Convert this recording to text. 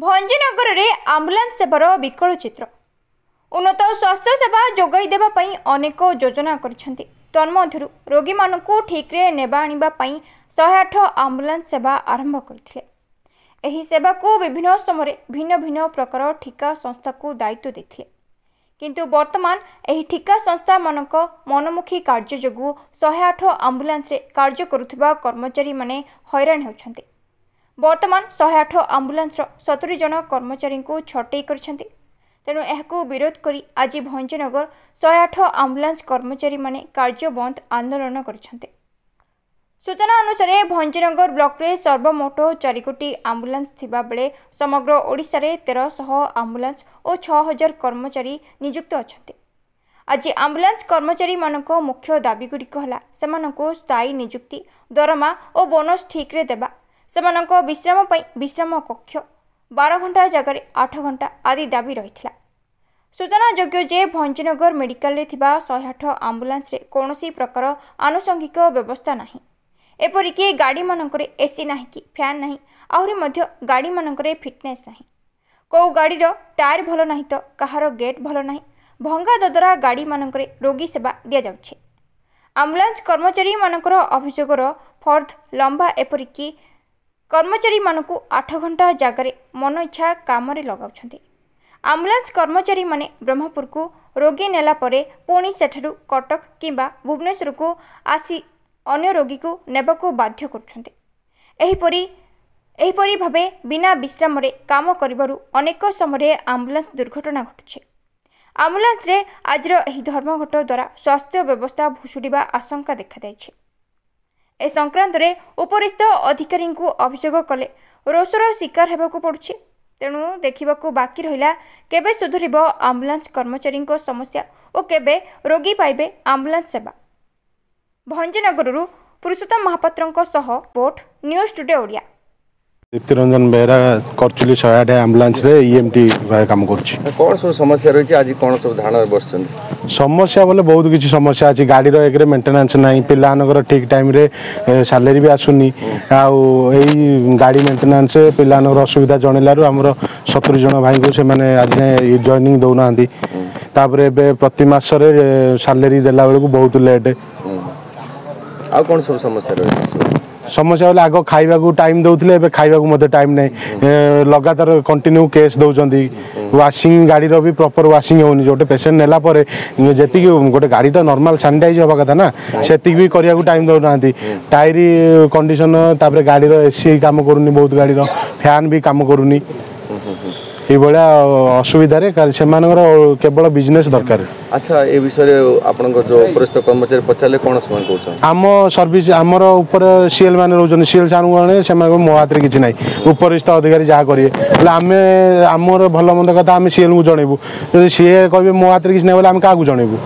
भंजनगर में आम्बुलांस सेवार विकल चित्र उन्नत स्वास्थ्य सेवा जोगाई देवा पई अनेक योजना करिसेंती। तन्मध्यरु रोगी मानकु ठीकरे नेबा आनिबा पई 108 आम्बुलांस सेवा आरंभ करथिले। एही सेवा को विभिन्न समय भिन्न भिन्न प्रकार ठिका संस्था को दायित्व देथिले, किंतु वर्तमान एही ठिका संस्था मानक मनमुखी कार्य जोगु 108 आम्बुलांस रे कार्य करुथिबा कर्मचारी माने हैरान होउछंती। वर्तमान 108 आम्बुलांस 70 जन कर्मचारी को छटई करछंती। तेणु यह विरोध करी आज भंजनगर 108 आम्बुलांस कर्मचारी माने कार्य बंद आंदोलन करछंती। सूचना अनुसार भंजनगर ब्लॉक रे सर्वमोट 4 कोटी आम्बुलांस थिबा बेले समग्र ओडिशा रे 1300 आम्बुलांस और 6000 कर्मचारी नियुक्त अछंती। आज आम्बुलांस कर्मचारी मानक मुख्य दाबी गुड़िक है सेमानंको स्थायी नियुक्ति, दरमा और बोनस ठीक रे देबा, सेमानंको विश्राम पई विश्राम कक्ष, 12 घंटा जगह 8 घंटा आदि दाबी रहिथिला। सूचना योग्य जे भंजनगर मेडिकल रे थिबा 108 आम्बुलांस रे कोनोसी प्रकार आनुषंगिक व्यवस्था नाही। एपरिकी गाड़ी मानकरे एसी नाही कि फैन नाही, आहुरी मध्य गाड़ी मानकरे फिटनेस नाही। को गाड़ीर टायर भल नाही तो कहार गेट भल नाही। भंगा ददरा गाड़ी मानकरे रोगी सेवा दिया जाउछे। आम्बुलांस कर्मचारी मानकर अभियोगर फर्द लंबा, एपरिकी कर्मचारी मानकु 8 घंटा जगह मन इच्छा काम लगाउछंती। आम्बुलांस कर्मचारी माने ब्रह्मपुर को रोगी नेला परे पुणी सेठरू कटक किंबा भुवनेश्वर को आसी अन्य रोगी को नेबाकू बाध्य करुछंती। एहीपरी भावे बिना विश्राम रे काम करिबारु अनेक समय आम्बुलांस दुर्घटना घटुछे। आम्बुलांस रे आजर एही धर्मघट द्वारा स्वास्थ्य व्यवस्था भुशुड़िबा आशंका देखा दैछे। ए संक्रांत रे उपरिस्थ अधिकारी को अभियोग कले रोषर शिकार हेबाकू पड़ुछि। तेणु देखिबाकू बाकी रहिला केबे सुधरिबो आम्बुलांस कर्मचारी समस्या और केबे रोगी पाइबे आम्बुलांस सेवा। भंजनगररू पुरुषोत्तम महापात्रଙ୍କ सह report news today Odia. Dipti Ranjan Behera करचुली 108 आम्बुलांस रे ईएमटी काम करछि। कोन सब समस्या रही आज कोन सब धान बसछन? समस्या बोले बहुत किसी समस्या अछि। गाड़ी रो एकरे मेंटेनेंस नाही, पिलानगर ठीक टाइम रे सैलरी भी आसुनी, आउ एई गाड़ी मेंटेनेंस पिलानगर असुविधा जणेलारु हमर 70 जन भाई को से माने आज जॉइनिंग दउ नांदी। तापरे बे प्रति मास रे सैलरी देला बेलू बहुत लेट। आ कोन सब समस्या रही? समस्या बोले आग खाइबा को टाइम दउथिले, एबे खाइबा को मते टाइम नै। लगातार कंटिन्यू केस दउचंदी। वाशिंग गाड़ी रो भी प्रॉपर वाशिंग होनी। जोटे पेशेंट नेला परे जेति गोटे गाड़ी टा नॉर्मल सैनिटाइज होबा कथा ना, सेति भी करिया को टाइम दउ नांती। टायर कंडीशन तापरे गाड़ी रो एसी काम करूनी, बहुत गाड़ी रो फैन भी काम करूनी। ए बडा असुविधा रे से केवल बिजनेस दरकार। अच्छा, ए विषय आपन जो उपरिस्थ कर्मचारी पचाले कोन समान कहउछन? आम सर्विस हमर ऊपर सीएल माने रहउछन। सीएल सानु गने से मो हाथ रे किछि नै। उपरिस्थ अधिकारी जा करिए बोले आमे हमर भलो मंद कथा आमे सीएल को जणेबू। जदि सीए कहबे मो हाथ रे किछि नै बोले आमे का को जणेबू?